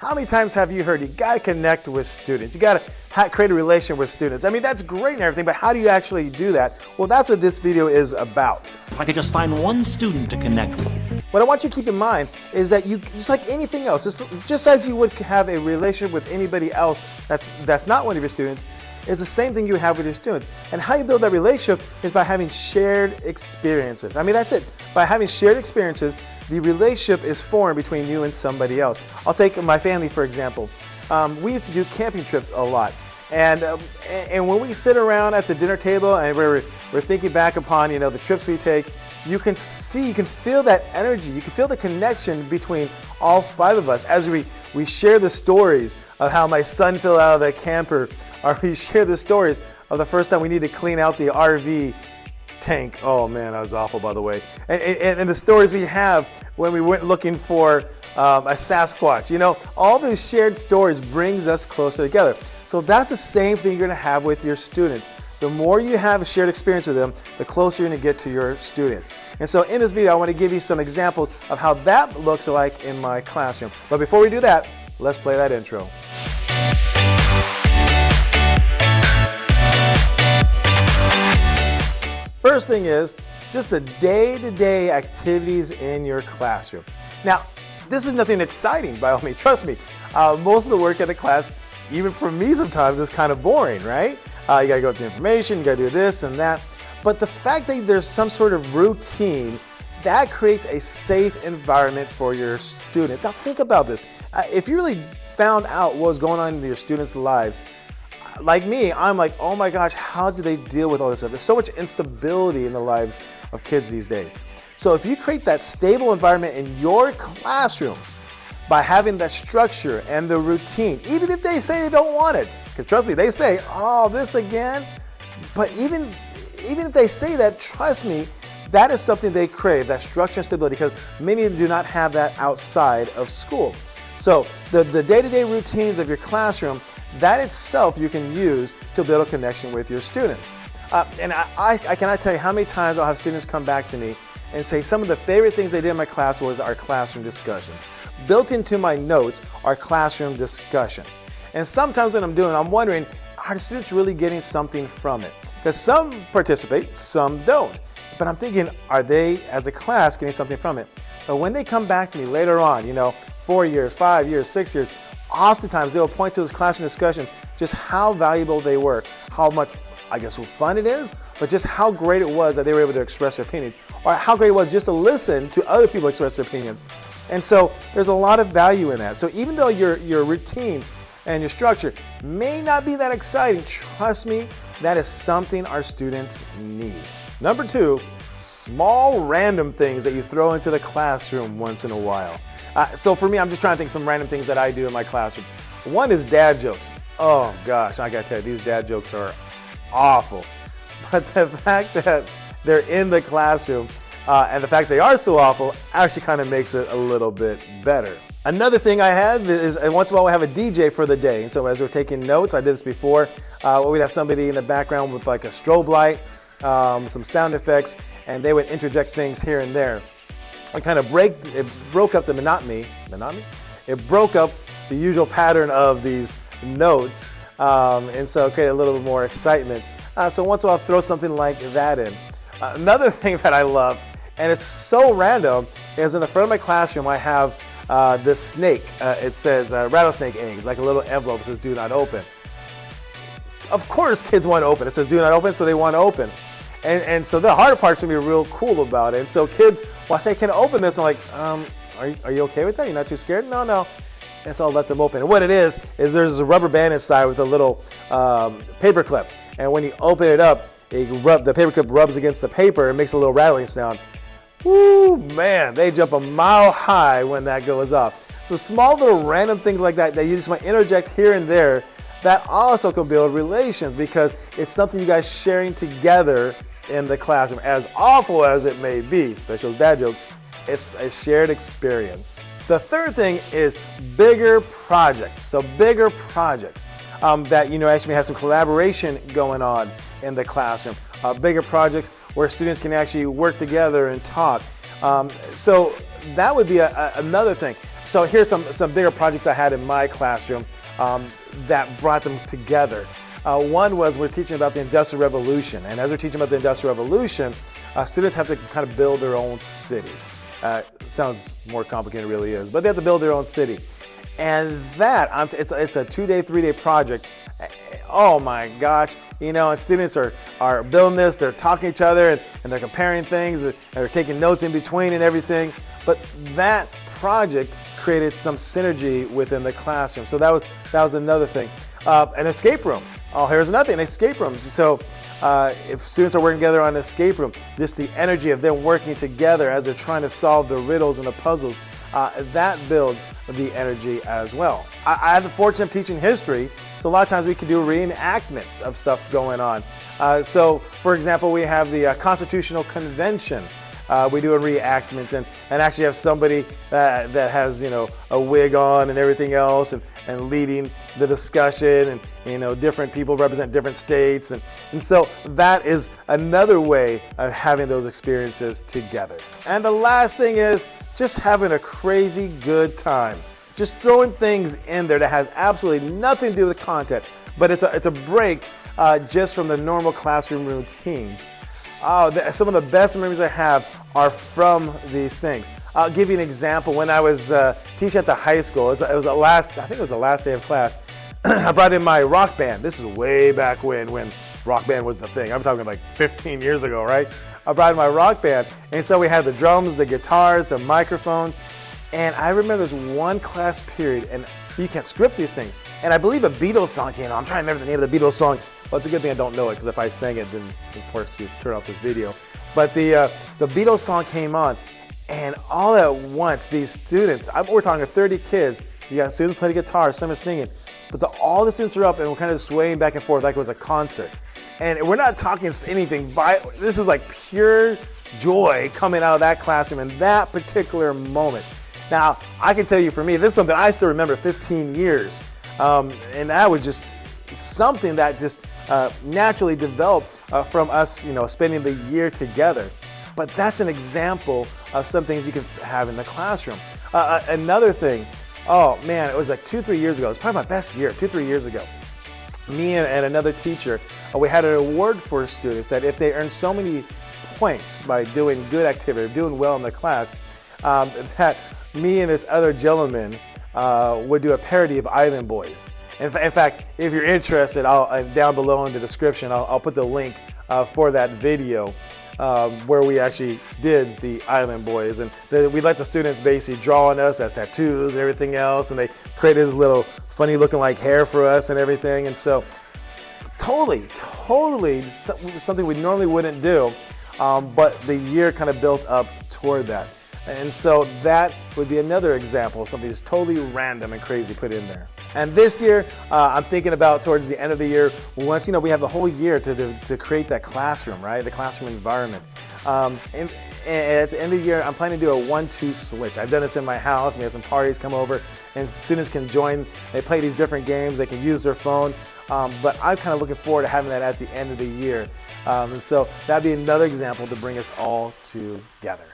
How many times have you heard you got to connect with students? You got to create a relation with students. I mean, that's great and everything, but how do you actually do that? Well, that's what this video is about. If I could just find one student to connect with. What I want you to keep in mind is that you, just like anything else, just as you would have a relationship with anybody else that's not one of your students, it's the same thing you have with your students. And how you build that relationship is by having shared experiences. I mean, that's it. By having shared experiences, the relationship is formed between you and somebody else. I'll take my family, for example. We used to do camping trips a lot. And when we sit around at the dinner table and we're thinking back upon, the trips we take, you can feel that energy, you can feel the connection between all five of us as we share the stories of how my son fell out of the camper, or we share the stories of the first time we need to clean out the RV tank. Oh man, that was awful, by the way. And the stories we have when we went looking for a Sasquatch. All these shared stories brings us closer together. So that's the same thing you're gonna have with your students. The more you have a shared experience with them, the closer you're gonna get to your students. And so in this video, I wanna give you some examples of how that looks like in my classroom. But before we do that, let's play that intro. First thing is just the day-to-day activities in your classroom. Now, this is nothing exciting by all means, trust me. Most of the work in the class, even for me sometimes, is kind of boring, right? You gotta go through information, you gotta do this and that. But the fact that there's some sort of routine, that creates a safe environment for your student. Now think about this. If you really found out what was going on in your students' lives, like me, I'm like, oh my gosh, how do they deal with all this stuff? There's so much instability in the lives of kids these days. So if you create that stable environment in your classroom by having that structure and the routine, even if they say they don't want it, because trust me, they say, oh, this again. But even if they say that, trust me, that is something they crave, that structure and stability, because many do not have that outside of school. So the day-to-day routines of your classroom, that itself you can use to build a connection with your students. And I cannot tell you how many times I'll have students come back to me and say some of the favorite things they did in my class was our classroom discussions. Built into my notes are classroom discussions. And sometimes when I'm wondering, are the students really getting something from it? Because some participate, some don't. But I'm thinking, are they as a class getting something from it? But when they come back to me later on, 4 years, 5 years, 6 years, oftentimes they'll point to those classroom discussions, just how valuable they were, how much, fun it is, but just how great it was that they were able to express their opinions, or how great it was just to listen to other people express their opinions. And so there's a lot of value in that. So even though your routine and your structure may not be that exciting, trust me, that is something our students need. Number 2, small random things that you throw into the classroom once in a while. So for me, I'm just trying to think of some random things that I do in my classroom. One is dad jokes. Oh gosh, I gotta tell you, these dad jokes are awful. But the fact that they're in the classroom and the fact they are so awful actually kind of makes it a little bit better. Another thing I have is once in a while we have a DJ for the day. And so as we're taking notes, I did this before, we'd have somebody in the background with like a strobe light, some sound effects, and they would interject things here and there. It kind of broke up the monotony? It broke up the usual pattern of these notes, and so it created a little bit more excitement. So once in a while I'll throw something like that in. Another thing that I love, and it's so random, is in the front of my classroom I have this snake. It says rattlesnake eggs, like a little envelope that says do not open. Of course kids want to open. It says do not open, so they want to open. And so the harder part's gonna be real cool about it. And so kids, when I say can I open this, I'm like, are you okay with that? You're not too scared? No. And so I'll let them open. And what it is there's a rubber band inside with a little paper clip. And when you open it up, the paper clip rubs against the paper and makes a little rattling sound. Woo, man, they jump a mile high when that goes off. So small little random things like that you just might interject here and there, that also can build relations because it's something you guys sharing together in the classroom. As awful as it may be, especially those dad jokes, it's a shared experience. The third thing is bigger projects. So bigger projects that actually have some collaboration going on in the classroom. Bigger projects where students can actually work together and talk. So that would be another thing. So here's some bigger projects I had in my classroom that brought them together. One was we're teaching about the Industrial Revolution, and as we're teaching about the Industrial Revolution, students have to kind of build their own city. Sounds more complicated than it really is, but they have to build their own city. And that, it's a 2-day, 3-day project. Oh my gosh, you know, and students are building this, they're talking to each other, and they're comparing things, and they're taking notes in between and everything. But that project created some synergy within the classroom. So that was another thing. An escape room. Oh, here's another thing, escape rooms. So if students are working together on an escape room, just the energy of them working together as they're trying to solve the riddles and the puzzles, that builds the energy as well. I have the fortune of teaching history, so a lot of times we can do reenactments of stuff going on. So for example, we have the Constitutional Convention. We do a reenactment and actually have somebody that has, you know, a wig on and everything else and leading the discussion, and, you know, different people represent different states. And so that is another way of having those experiences together. And the last thing is just having a crazy good time. Just throwing things in there that has absolutely nothing to do with the content, but it's a break just from the normal classroom routines. Some of the best memories I have are from these things. I'll give you an example. When I was teaching at the high school, I think it was the last day of class, I brought in my rock band. This is way back when rock band was the thing. I'm talking like 15 years ago, right? I brought in my rock band, and so we had the drums, the guitars, the microphones, and I remember this one class period, and you can't script these things, and I believe a Beatles song came on. I'm trying to remember the name of the Beatles song. Well, it's a good thing I don't know it, because if I sang it, then of course you turn off this video. But the Beatles song came on, and all at once, these students, we're talking 30 kids, you got students playing guitar, some are singing, but all the students are up and we're kind of swaying back and forth like it was a concert. And we're not talking anything violent. This is like pure joy coming out of that classroom in that particular moment. Now, I can tell you, for me, this is something I still remember 15 years. And that was just something that just naturally developed from us, you know, spending the year together. But that's an example of something you can have in the classroom. Another thing, oh man, it was like 2-3 years ago. It was probably my best year, 2-3 years ago. Me and another teacher, we had an award for students that if they earned so many points by doing good activity, doing well in the class, that me and this other gentleman would do a parody of Island Boys. In fact, if you're interested, down below in the description, I'll put the link for that video where we actually did the Island Boys. And we let the students basically draw on us as tattoos and everything else, and they created this little funny looking like hair for us and everything. And so totally something we normally wouldn't do, but the year kind of built up toward that. And so that would be another example of something that's totally random and crazy put in there. And this year, I'm thinking about towards the end of the year, once, you know, we have the whole year to create that classroom, right? The classroom environment. And at the end of the year, I'm planning to do a 1-2 switch. I've done this in my house. We have some parties come over, and students can join. They play these different games. They can use their phone. But I'm kind of looking forward to having that at the end of the year. And so that'd be another example to bring us all together.